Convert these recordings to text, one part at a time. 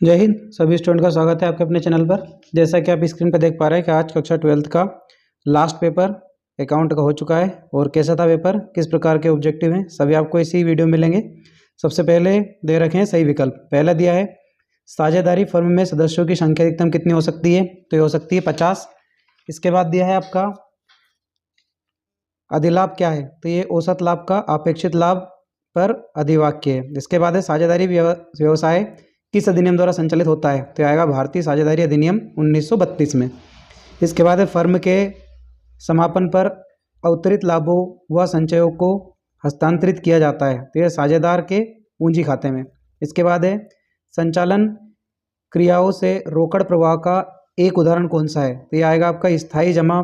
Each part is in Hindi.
जय हिंद। सभी स्टूडेंट का स्वागत है आपके अपने चैनल पर। जैसा कि आप स्क्रीन पर देख पा रहे हैं कि आज कक्षा 12th का लास्ट पेपर अकाउंट का हो चुका है और कैसा था पेपर, किस प्रकार के ऑब्जेक्टिव हैं, सभी आपको इसी वीडियो में मिलेंगे। सबसे पहले दे रखे हैं सही विकल्प। पहला दिया है साझेदारी फर्म में सदस्यों की संख्या अधिकतम कितनी हो सकती है, तो ये हो सकती है 50। इसके बाद दिया है आपका अधिलाभ क्या है, तो ये औसत लाभ का अपेक्षित लाभ पर अधिवाक्य है। इसके बाद है साझेदारी व्यवसाय किस अधिनियम द्वारा संचालित होता है, तो आएगा भारतीय साझेदारी अधिनियम 1932 में। इसके बाद है फर्म के समापन पर अवतरित लाभों व संचयों को हस्तांतरित किया जाता है, तो यह साझेदार के पूंजी खाते में। इसके बाद है संचालन क्रियाओं से रोकड़ प्रवाह का एक उदाहरण कौन सा है, तो यह आएगा आपका स्थायी जमा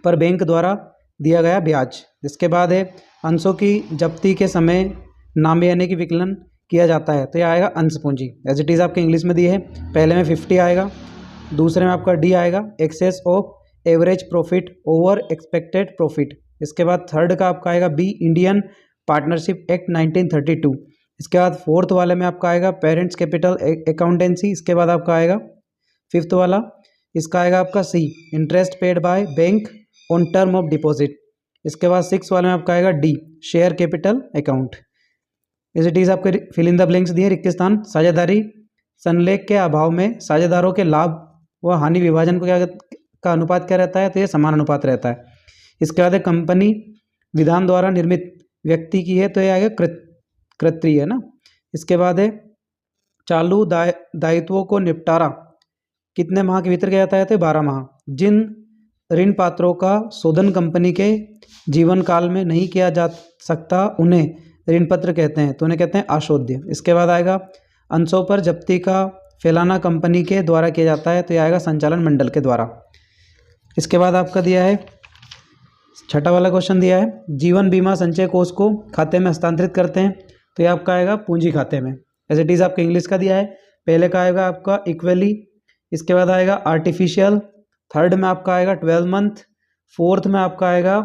पर बैंक द्वारा दिया गया ब्याज। इसके बाद है अंशों की जब्ती के समय नामे यानी कि विकलन किया जाता है, तो यह आएगा अंश पूंजी। एज इट इज़ आपके इंग्लिश में दिए है। पहले में 50 आएगा, दूसरे में आपका डी आएगा excess of average profit over expected profit. इसके बाद थर्ड का आपका आएगा बी इंडियन पार्टनरशिप एक्ट 1932। इसके बाद फोर्थ वाले में आपका आएगा पेरेंट्स कैपिटल अकाउंटेंसी। इसके बाद आपका आएगा फिफ्थ वाला, इसका आएगा आपका C interest paid by bank on term of deposit. इसके बाद सिक्स वाले में आपका आएगा D share capital account. As it is आपके फिल इन द ब्लैंक्स दिए। रिक्त स्थान साझेदारी संलेख के अभाव में साझेदारों के लाभ व हानि विभाजन को क्या का अनुपात क्या रहता है, तो ये समान अनुपात रहता है। इसके बाद कंपनी विधान द्वारा निर्मित व्यक्ति की है, तो ये आएगा कृत्रिय है ना। इसके बाद है चालू दायित्वों को निपटारा कितने माह के भीतर किया जाता है, तो 12 माह। जिन ऋण पात्रों का शोधन कंपनी के जीवन काल में नहीं किया जा सकता उन्हें ऋण पत्र कहते हैं, तो उन्हें कहते हैं अशोध्य। इसके बाद आएगा अंशों पर जब्ती का फैलाना कंपनी के द्वारा किया जाता है, तो यह आएगा संचालन मंडल के द्वारा। इसके बाद आपका दिया है छठा वाला क्वेश्चन दिया है जीवन बीमा संचय कोष को खाते में हस्तांतरित करते हैं, तो यह आपका आएगा पूंजी खाते में। एज इट इज़ आपका इंग्लिश का दिया है। पहले का आएगा आपका इक्वली, इसके बाद आएगा आर्टिफिशियल, थर्ड में आपका आएगा 12 मंथ, फोर्थ में आपका आएगा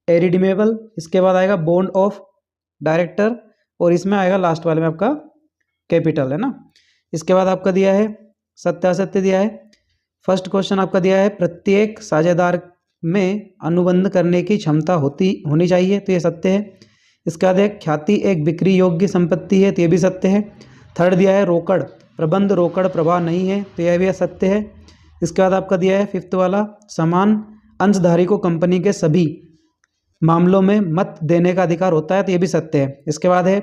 एरिडीमेबल, इसके बाद आएगा बॉन्ड ऑफ डायरेक्टर और इसमें आएगा लास्ट वाले में आपका कैपिटल है ना। इसके बाद आपका दिया है सत्यासत्य दिया है। फर्स्ट क्वेश्चन आपका दिया है प्रत्येक साझेदार में अनुबंध करने की क्षमता होनी चाहिए, तो ये सत्य है। इसके बाद है ख्याति एक बिक्री योग्य संपत्ति है, तो ये भी सत्य है। थर्ड दिया है रोकड़ प्रबंध रोकड़ प्रवाह नहीं है, तो यह भी सत्य है। इसके बाद आपका दिया है फिफ्थ वाला समान अंशधारी को कंपनी के सभी मामलों में मत देने का अधिकार होता है, तो ये भी सत्य है। इसके बाद है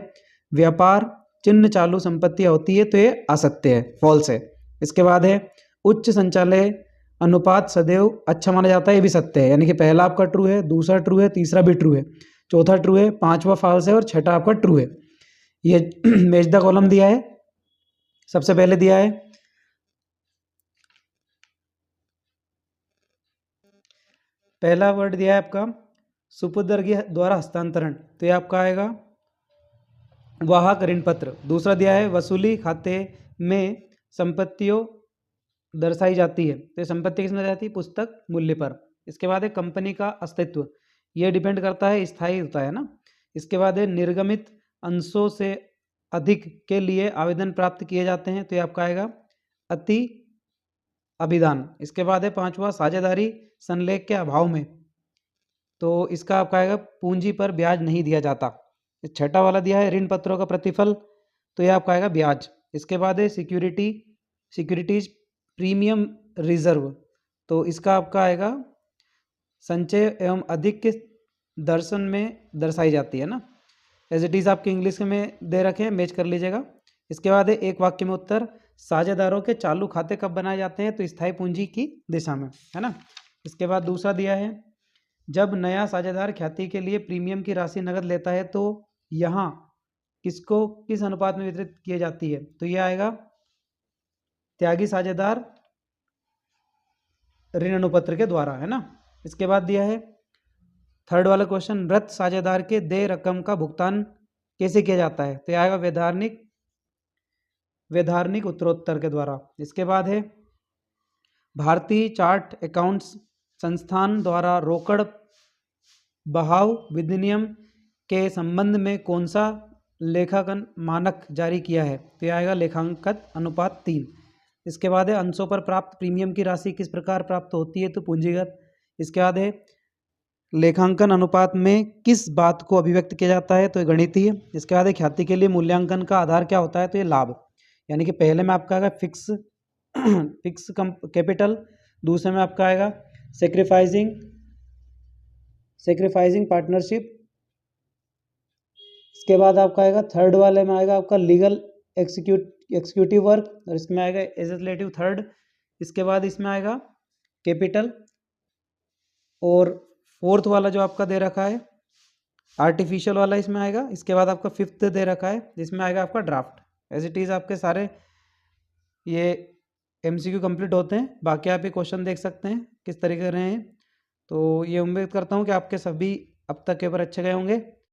व्यापार चिन्ह चालू संपत्तियां होती है, तो ये असत्य है, फॉल्स है। इसके बाद है उच्च संचालय अनुपात सदैव अच्छा माना जाता है, ये भी सत्य है। यानी कि पहला आपका ट्रू है, दूसरा ट्रू है, तीसरा भी ट्रू है, चौथा ट्रू है, पांचवा फॉल्स है और छठा आपका ट्रू है। ये मैच द कॉलम दिया है। सबसे पहले दिया है पहला वर्ड दिया है आपका सुपुर्दगी द्वारा हस्तांतरण, तो ये आपका आएगा वाहक ऋण पत्र। दूसरा दिया है वसूली खाते में संपत्तियों दर्शाई जाती है, तो ये संपत्ति किसमें जाती है, पुस्तक मूल्य पर। इसके बाद है कंपनी का अस्तित्व, ये डिपेंड करता है स्थायी होता है ना। इसके बाद है निर्गमित अंशों से अधिक के लिए आवेदन प्राप्त किए जाते हैं, तो ये आपका आएगा अति अभिदान। इसके बाद है पांचवा साझेदारी संलेख के अभाव में, तो इसका आपका आएगा पूंजी पर ब्याज नहीं दिया जाता। छठा वाला दिया है ऋण पत्रों का प्रतिफल, तो यह आपका आएगा ब्याज। इसके बाद है सिक्योरिटीज प्रीमियम रिजर्व, तो इसका आपका आएगा संचय एवं अधिक के दर्शन में दर्शाई जाती है ना। एज इट इज़ आपके इंग्लिश में दे रखे हैं, मैच कर लीजिएगा। इसके बाद है एक वाक्य में उत्तर साझेदारों के चालू खाते कब बनाए जाते हैं, तो स्थायी पूंजी की दिशा में है ना। इसके बाद दूसरा दिया है जब नया साझेदार ख्याति के लिए प्रीमियम की राशि नकद लेता है, तो यहाँ किसको किस अनुपात में वितरित की जाती है, तो यह आएगा त्यागी साझेदार ऋण अनुपत्र के द्वारा है ना। इसके बाद दिया है थर्ड वाला क्वेश्चन मृत साझेदार के देय रकम का भुगतान कैसे किया जाता है, तो यह आएगा वैधारणिक उत्तरोत्तर के द्वारा। इसके बाद है भारतीय चार्ट अकाउंट्स संस्थान द्वारा रोकड़ बहाव विधिनियम के संबंध में कौन सा लेखांकन मानक जारी किया है? तो यह आएगा लेखांकन अनुपात 3। इसके बाद है अंशों पर प्राप्त प्रीमियम की राशि किस प्रकार प्राप्त होती है? तो पूंजीगत। इसके बाद है लेखांकन अनुपात में किस बात को अभिव्यक्त किया जाता है? तो ये गणितीय। इसके बाद है ख्याति के लिए मूल्यांकन का आधार क्या होता है? तो ये लाभ। यानी कि पहले में आपका आएगा फिक्स फिक्स कैपिटल, दूसरे में आपका आएगा सेक्रीफाइसिंग पार्टनरशिप। इसके बाद आपका आएगा थर्ड वाले में आएगा आपका लीगल एक्सिक्यूटिव वर्क, और इसमें आएगा एजेलेटिव थर्ड। इसके बाद इसमें आएगा कैपिटल, और फोर्थ वाला जो आपका दे रखा है आर्टिफिशियल वाला इसमें आएगा। इसके बाद आपका फिफ्थ दे रखा है जिसमें आएगा आपका ड्राफ्ट। एज इट इज़ आपके सारे ये MCQ कंप्लीट होते हैं। बाकी आप ये क्वेश्चन देख सकते हैं किस तरीके रहे हैं। तो ये उम्मीद करता हूँ कि आपके सभी अब तक पेपर अच्छे गए होंगे।